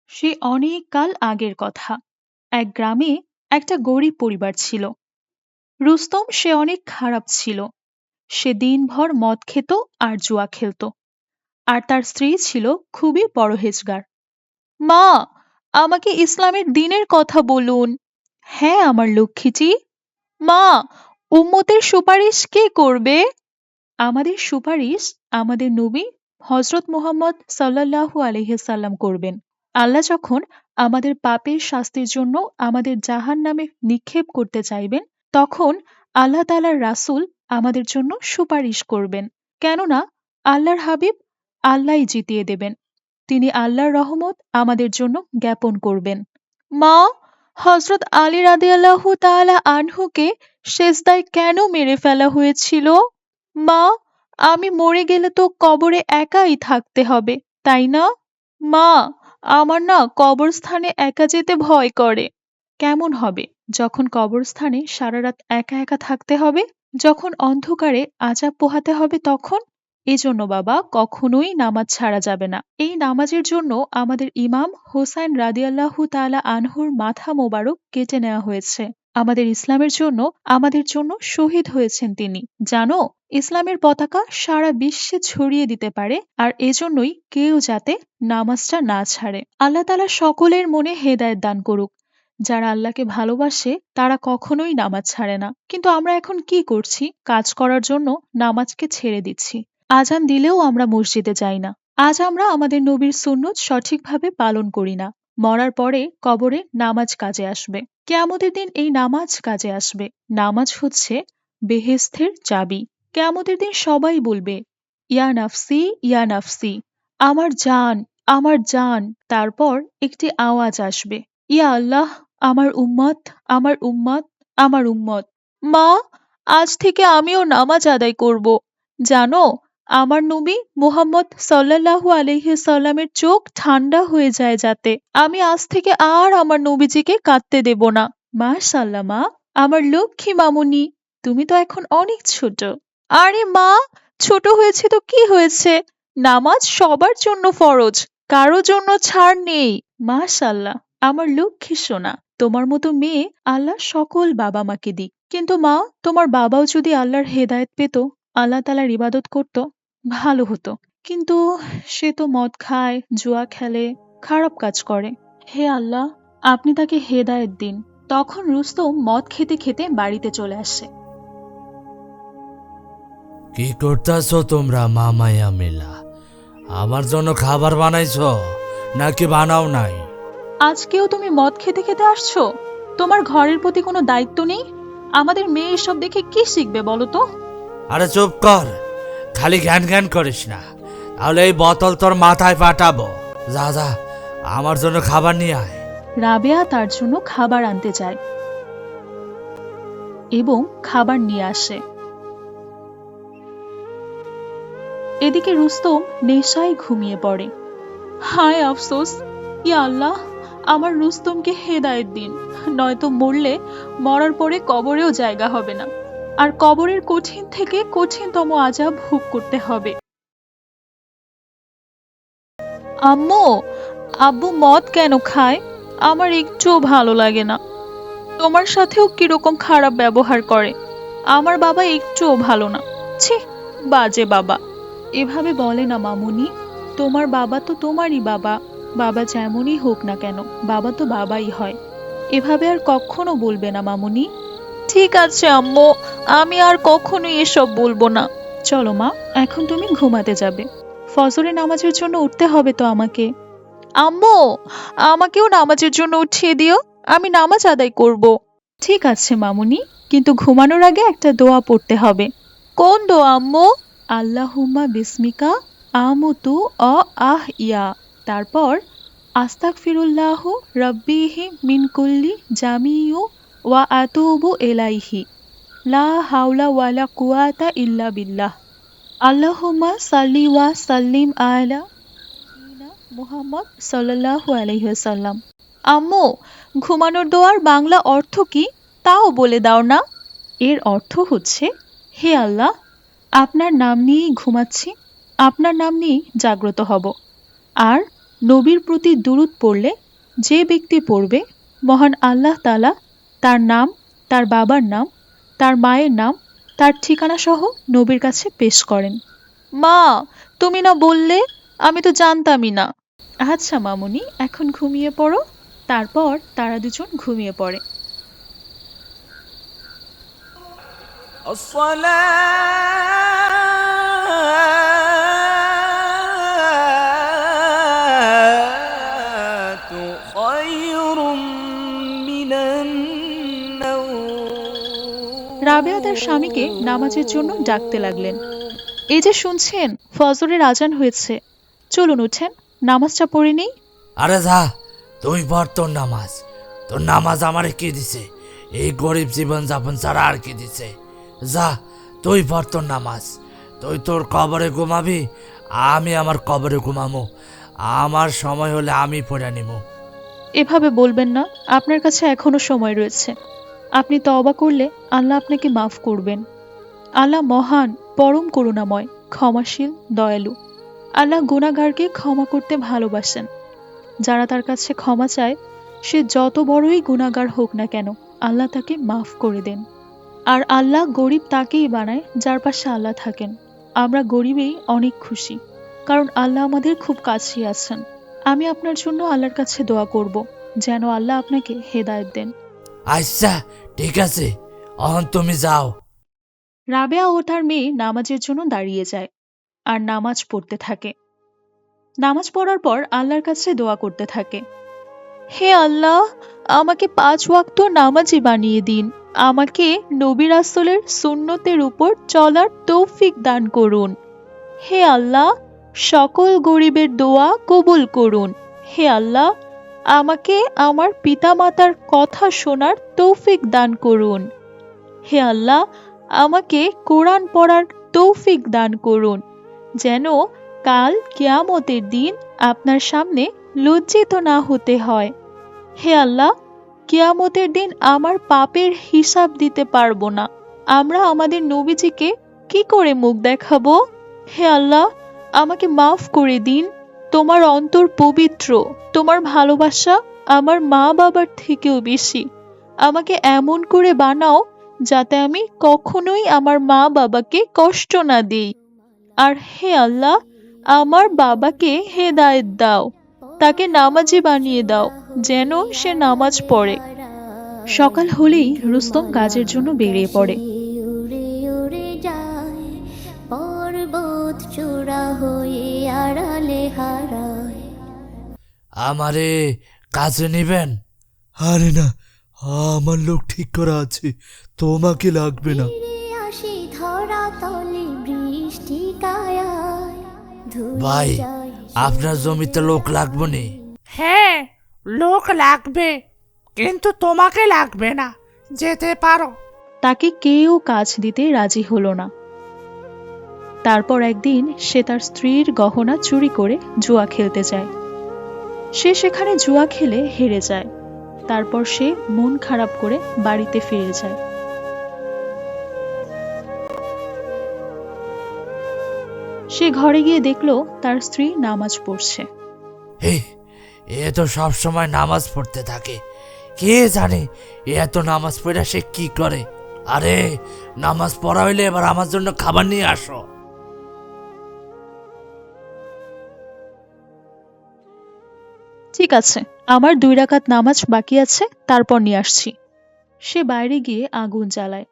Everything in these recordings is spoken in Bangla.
সে অনেক কাল আগের কথা। এক গ্রামে একটা গরিব পরিবার ছিল। রুস্তম সে অনেক খারাপ ছিল। সে দিনভর মদ খেত আর জুয়া খেলত। আর তার স্ত্রী ছিল খুবই পরহেজগার। মা, আমাকে ইসলামের দ্বীনের কথা বলুন। হ্যাঁ আমার লক্ষ্মীটি। মা, উম্মতের সুপারিশ কে করবে? আমাদের সুপারিশ আমাদের নবী হজরত মুহাম্মদ সাল্লাল্লাহু আলাইহি সাল্লাম করবেন। আল্লাহ যখন আমাদের পাপের শাস্তির জন্য আমাদের জাহান্নামে নিক্ষেপ করতে চাইবেন, তখন আল্লাহ তাআলার রাসূল আমাদের জন্য সুপারিশ করবেন। কেননা আল্লাহর হাবিব আল্লাহই জিতিয়ে দেবেন। তিনি আল্লাহর রহমত আমাদের জন্য জ্ঞাপন করবেন। মা, হযরত আলী রাদিয়াল্লাহু তাআলা আনহুকে সেজদায় কেন মেরে ফেলা হয়েছিল? মা, আমি মরে গেলে তো কবরে একাই থাকতে হবে, তাই না? মা, আমার না কবরস্থানে একা যেতে ভয় করে। কেমন হবে যখন কবরস্থানে সারা রাত একা একা থাকতে হবে? যখন অন্ধকারে আযাব পোহাতে হবে তখন? এজন্য বাবা কখনোই নামাজ ছাড়া যাবে না। এই নামাজের জন্য আমাদের ইমাম হোসাইন রাদিয়াল্লাহু তাআলা আনহুর মাথা মোবারক কেটে নেওয়া হয়েছে। আমাদের ইসলামের জন্য আমাদের জন্য শহীদ হয়েছেন তিনি। জানো, ইসলামের পতাকা সারা বিশ্বে ছড়িয়ে দিতে পারে, আর এজন্যই কেউ যাতে নামাজটা না ছাড়ে। আল্লাহ তাআলা সকলের মনে হেদায়েত দান করুক। যারা আল্লাহকে ভালোবাসে তারা কখনোই নামাজ ছাড়ে না। কিন্তু আমরা এখন কি করছি? কাজ করার জন্য নামাজকে ছেড়ে দিচ্ছি। আজান দিলেও আমরা মসজিদে যাই না। আজ আমরা আমাদের নবীর সুন্নত সঠিকভাবে পালন করি না। মরার পরে কবরে নামাজ কাজে আসবে। কিয়ামতের দিন এই নামাজ কাজে আসবে। নামাজ হচ্ছে বেহেস্তের চাবি। কিয়ামতের দিন সবাই বলবে, ইয়া নাফসি ইয়া নাফসি, আমার জান, আমার জান। তারপর একটি আওয়াজ আসবে, ইয়া আল্লাহ, আমার উম্মত, আমার উম্মত, আমার উম্মত। মা, আজ থেকে আমিও নামাজ আদায় করব। জানো, আমার নবী মুহাম্মদ সাল্লাল্লাহু আলাইহি সাল্লামের চোখ ঠান্ডা হয়ে যায় যাতে। আমি আজ থেকে আর আমার নবীজিকে কাঁদতে দেব না। মাশাআল্লাহ মা, আমার লক্ষ্মী মামুনি, তুমি তো এখন অনেক ছোট। আরে মা, ছোট হয়েছে তো কি হয়েছে? নামাজ সবার জন্য ফরজ, কারো জন্য ছাড় নেই। মাশাআল্লাহ, আমার লক্ষ্মী সোনা। তোমার মতো মেয়ে আল্লাহ সকল বাবা মাকে দিক। কিন্তু মা, তোমার বাবাও যদি আল্লাহর হেদায়েত পেত, আল্লাহ তাআলার ইবাদত করত, ভালো হতো। কিন্তু সে তো মদ খায়, জুয়া খেলে, খারাপ কাজ করে। হে আল্লাহ, আপনি তাকে হেদায়েত দিন। তখন রুস্তম মদ খেতে খেতে বাড়িতে চলে আসে। কি করতেছো তোমরা মামায়া মেলা? আমার জন্য খাবার বানাইছো নাকি বানাও নাই? আজকেও তুমি মদ খেতে খেতে আসছো? তোমার ঘরের প্রতি কোনো দায়িত্ব নেই? আমাদের মেয়ে এসব দেখে কি শিখবে বলো তো? আরে চুপ কর, খালি জ্ঞান জ্ঞান করিস না, তাহলে এই বোতল তোর মাথায় পাঠাবো। যা যা, আমার জন্য খাবার নিয়ে আয়। রাবেয়া তার জন্য খাবার আনতে যায় এবং খাবার নিয়ে আসে। এদিকে রুস্তম নেশায় ঘুমিয়ে পড়ে। হায় আফসোস, ইয়া আল্লাহ, আমার রুস্তমকে হেদায়েত দিন, নয়তো মরলে মরার পরে কবরেও জায়গা হবে না, আর কবরের কঠিন থেকে কঠিনতম আযাব ভোগ করতে হবে। আম্মু, আব্বু মদ কেন খায়? আমার একটুও ভালো লাগে না। তোমার সাথেও কিরকম খারাপ ব্যবহার করে। আমার বাবা একটুও ভালো না। ছি, বাজে বাবা। এভাবে বলে না মামুনি, তোমার বাবা তো তোমারই বাবা। বাবা যেমনই হোক না কেন, বাবা তো বাবাই হয়। এভাবে আর কখনো বলবে না মামুনি। ঠিক আছে আম্মু, আমি আর কখনোই এসব বলবো না। চলো মা, এখন তুমি ঘুমাতে যাবে। ফজরের নামাজের জন্য উঠতে হবে তো আমাকে। আম্মু, আমাকেও নামাজের জন্য উঠিয়ে দিও, আমি নামাজ আদায় করব। ঠিক আছে মামুনি, কিন্তু ঘুমানোর আগে একটা দোয়া পড়তে হবে। কোন দোয়া আম্মু? আল্লাহুম্মা বিসমিকা আমুতু অ আহ ইয়া। তারপর আস্তাগফিরুল্লাহ রাব্বিহি মিন কুল্লি জামিউ ওয়া আতুবু ইলাইহি লা হাওলা ওয়ালা কুওয়াতা ইল্লা বিল্লাহ। আল্লাহুম্মা সাল্লি ওয়া সাল্লিম আলা সাইয়্যিদিনা মুহাম্মদ সাল্লাল্লাহু আলাইহি ওয়াসাল্লাম। আম্মু, ঘুমানোর দোয়ার বাংলা অর্থ কি তাও বলে দাও না? এর অর্থ হচ্ছে, হে আল্লাহ, আপনার নাম নিয়েই ঘুমাচ্ছি, আপনার নাম নিয়েই জাগ্রত হব, আর নবীর প্রতি দুরূদ পড়লে যে ব্যক্তি পড়বে, মহান আল্লাহ তাআলা তার নাম, তার বাবার নাম, তার মায়ের নাম, তার ঠিকানা সহ নবীর কাছে পেশ করেন। মা, তুমি না বললে? আমি তো জানতামই না। আচ্ছা মামুনি, এখন ঘুমিয়ে পড়ো। তারপর তারা দুজন ঘুমিয়ে পড়ে। الصلاة خير من النوم রাবেয়া তার স্বামীকে নামাজের জন্য ডাকতে লাগলেন। এই যে শুনছেন, ফজরের আজান হয়েছে, চলুন উঠেন, নামাজটা পড়ে নেই। আরে যা, তুই পড় তোর নামাজ। তোর নামাজ আমারে কি দিছে? এই গরিব জীবন যাপন ছাড়া আর কি দিছে? যা, তুই পড় তোর নামাজ। তুই তোর কবরে ঘুমাবি, আমি আমার কবরে ঘুমামো। আমার সময় হলে আমি পড়ে নিমু। এভাবে বলবেন না, আপনার কাছে এখনো সময় রয়েছে। আপনি তওবা করলে আল্লাহ আপনাকে মাফ করবেন। আল্লাহ মহান, পরম করুণাময়, ক্ষমাশীল, দয়ালু। আল্লাহ গুনাহগারকে ক্ষমা করতে ভালোবাসেন। যারা তার কাছে ক্ষমা চায়, সে যত বড়ই গুনাহগার হোক না কেন, আল্লাহ তাকে মাফ করে দেন। আর আল্লাহ গরিব তাকেই বানায় যার পাশে আল্লাহ থাকেন। আমরা গরিবেই অনেক খুশি, কারণ আল্লাহ আমাদের খুব কাছেই আছেন। আমি আপনার জন্য আল্লাহর কাছে দোয়া করব যেন আল্লাহ আপনাকে হেদায়েত দেন। আচ্ছা, ঠিক আছে, অহন তুমি যাও। রাবেয়া ও তার মেয়ে নামাজের জন্য দাঁড়িয়ে যায় আর নামাজ পড়তে থাকে। নামাজ পড়ার পর আল্লাহর কাছে দোয়া করতে থাকে। হে আল্লাহ, আমাকে 5 ওয়াক্ত নামাজি বানিয়ে দিন। আমাকে নবী রাসূলের সুন্নতের উপর চলার তৌফিক দান করুন। হে আল্লাহ, সকল গরিবের দোয়া কবুল করুন। হে আল্লাহ, আমাকে আমার পিতামাতার কথা শোনার তৌফিক দান করুন। হে আল্লাহ, আমাকে কোরআন পড়ার তৌফিক দান করুন, যেন কাল কিয়ামতের দিন আপনার সামনে লজ্জিত না হতে হয়। হে আল্লাহ, কিয়ামতের দিন আমার পাপের হিসাব দিতে পারবো না। আমরা আমাদের নবীজিকে কি করে মুখ দেখাবো? হে আল্লাহ, আমাকে মাফ করে দিন। তোমার অন্তর পবিত্র, তোমার ভালোবাসা আমার মা বাবার থেকেও বেশি। আমাকে এমন করে বানাও যাতে আমি কখনোই আমার মা বাবাকে কষ্ট না দিই। আর হে আল্লাহ, আমার বাবাকে হেদায়েত দাও, তাকে নামাজি বানিয়ে দাও যেন সে নামাজ পড়ে। সকাল হলেই রুস্তম কাজের জন্য বেরিয়ে পড়ে। উড়ে উড়ে যায় পর্বত চূড়া হয়ে আড়ালে হারায়। আমারে কাজে নিবেন? আরে না, আমার লোক ঠিক করা আছে, তোমাকে লাগবে না। ফিরে আসি ধরা তলে বৃষ্টি কায়ায় ধুয়ে ভাই, যায় আপনার জমিতে লোক লাগবে নি? হ্যাঁ, লোক লাগবে, কিন্তু তোমাকে লাগবে না, যেতে পারো। তাকে কেউ কাজ দিতে রাজি হলো না। তারপর একদিন সে তার স্ত্রীর গহনা চুরি করে জুয়া খেলতে যায়। সে সেখানে জুয়া খেলে হেরে যায়। তারপর সে মন খারাপ করে বাড়িতে ফিরে যায়। সে ঘরে গিয়ে দেখলো তার স্ত্রী নামাজ পড়ছে। হে, এ তো সব সময় নামাজ পড়তে থাকে, কে জানে এ এত নামাজ পড়া সে কি করে। আরে, নামাজ পড়া হইলে এবার আমার জন্য খাবার নিয়ে আসো। ঠিক আছে, আমার 2 রাকাত নামাজ বাকি আছে, তারপর নিয়ে আসছি। সে বাইরে গিয়ে আগুন জ্বালায়।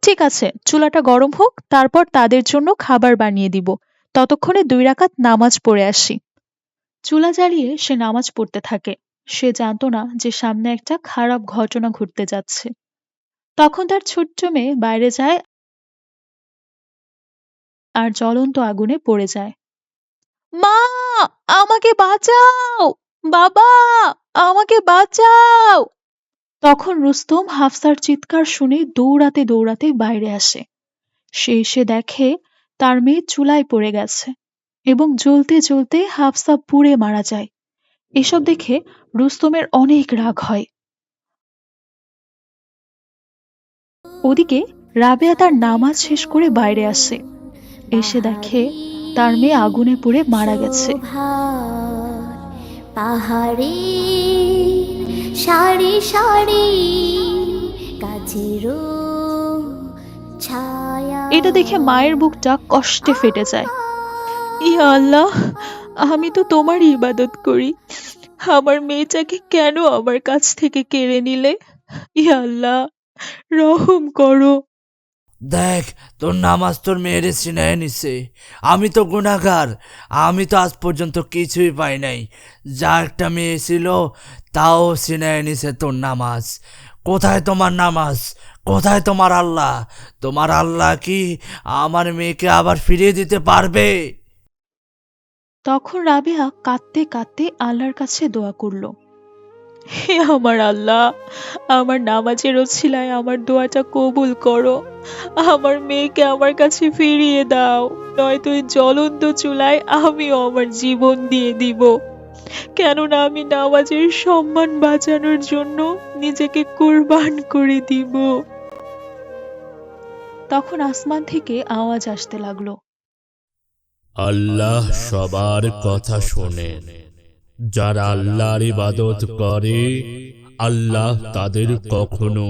ঠিক আছে, চুলাটা গরম হোক, তারপর তাদের জন্য খাবার বানিয়ে দিব। ততক্ষণে 2 রাকাত নামাজ পড়ে আসি। চুলা জ্বালিয়ে সে নামাজ পড়তে থাকে। সে জানতো না যে সামনে একটা খারাপ ঘটনা ঘটতে যাচ্ছে। তখন তার ছোট্ট মেয়ে বাইরে যায় আর জ্বলন্ত আগুনে পড়ে যায়। মা, আমাকে বাঁচাও! বাবা, আমাকে বাঁচাও! তখন রুস্তম হাফসার চিৎকার শুনে দৌড়াতে দৌড়াতে বাইরে আসে। সে এসে দেখে তার মেয়ে চুলায় পড়ে গেছে এবং জ্বলতে জ্বলতে হাফসা পুড়ে মারা যায়। এসব দেখে রুস্তমের অনেক রাগ হয়। ওদিকে রাবেয়া তার নামাজ শেষ করে বাইরে আসে। এসে দেখে তার মেয়ে আগুনে পুড়ে মারা গেছে। শোভা পাহাড়ের সারি সারি গাছেরও ছায়া। এটা দেখে মায়ের বুকটা কষ্টে ফেটে যায়। ইয়া আল্লাহ, আমি তো তোমার ইবাদত করি, আমার মেয়েটাকে কেন আমার কাছ থেকে কেড়ে নিলে? ইয়া আল্লাহ, রহম করো। দেখ, তোর নামাজ তোর মেয়েরে ছিনায় নিছে। আমি তো গুনাহগার, আমি তো আজ পর্যন্ত কিছুই পাই নাই। যা একটা মেয়ে ছিল তাও ছিনায় নিছে তোর নামাজ। কোথায় তোমার নামাজ? কোথায় তোমার আল্লাহ? তোমার আল্লাহ কি আমার মেয়েকে আবার ফিরিয়ে দিতে পারবে? তখন রাবেয়া কাঁদতে কাঁদতে আল্লাহর কাছে দোয়া করল, হে আমার আল্লাহ, আমার নামাজের ওছিলায় আমার দোয়াটা কবুল করো, আমার মেয়েকে আমার কাছে ফিরিয়ে দাও, নয়তো এই জ্বলন্ত চুলায় আমিও আমার জীবন দিয়ে দিব, কেননা আমি নামাজের সম্মান বাঁচানোর জন্য নিজেকে কুরবান করে দিব। তখন আসমান থেকে আওয়াজ আসতে লাগলো, আল্লাহ সবার কথা শোনেন। যারা আল্লাহর ইবাদত করে আল্লাহ তাদের কখনো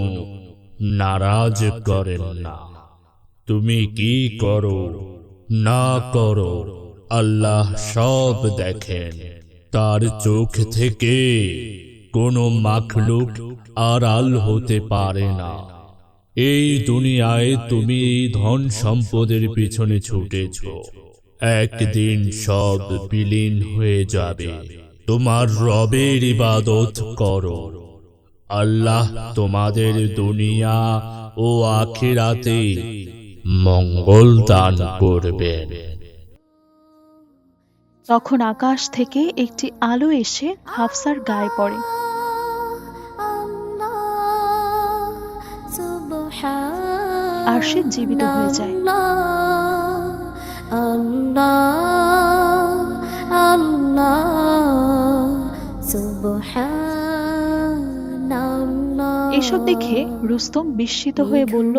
নারাজ করেন না। তুমি কি করো না করো আল্লাহ সব দেখেন। তার চোখ থেকে কোনো মাখলুক আড়াল হতে পারে না। এই দুনিয়ায় তুমি এই ধন সম্পদের পিছনে ছুটেছ, একদিন সব বিলীন হয়ে যাবে। তোমার রবের ইবাদত করো, আল্লাহ তোমাদের দুনিয়া ও আখিরাতে মঙ্গল দান করবেন। তখন আকাশ থেকে একটি আলো এসে হাফসার গায়ে পড়ে। আর সে জীবিত হয়ে যায়। এসব দেখে রুস্তম বিস্মিত হয়ে বলল,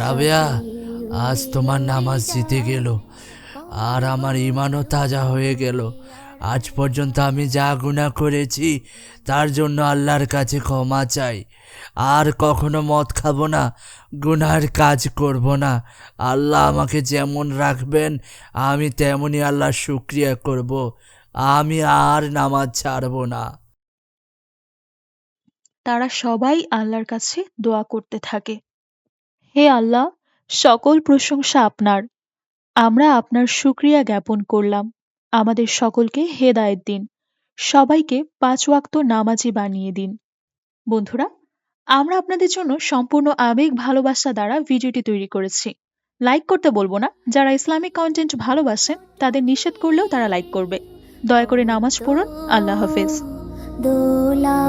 রাবেয়া, আজ তোমার নামাজ জিতে গেল আর আমার ঈমানও তাজা হয়ে গেল। আজ পর্যন্ত আমি যা গুনাহ করেছি তার জন্য আল্লাহর কাছে ক্ষমা চাই। আর কখনো মদ খাবো না, গুনাহের কাজ করব না। আল্লাহ আমাকে যেমন রাখবেন আমি তেমনই আল্লাহর শুকরিয়া করব। আমি আর নামাজ ছাড়ব না। তারা সবাই আল্লাহর কাছে দোয়া করতে থাকে, হে আল্লাহ, সকল প্রশংসা আপনার, আমরা আপনার শুকরিয়া জ্ঞাপন করলাম, আমাদের সকলকে হেদায়েত দিন, সবাইকে 5 ওয়াক্ত নামাজি বানিয়ে দিন। বন্ধুরা, আমরা আপনাদের জন্য সম্পূর্ণ আবেগ ভালোবাসা দ্বারা ভিডিওটি তৈরি করেছি। লাইক করতে বলবো না, যারা ইসলামিক কন্টেন্ট ভালোবাসেন তাদের নিষেধ করলেও তারা লাইক করবে। দয়া করে নামাজ পড়ুন। আল্লাহ হাফেজ। দোলা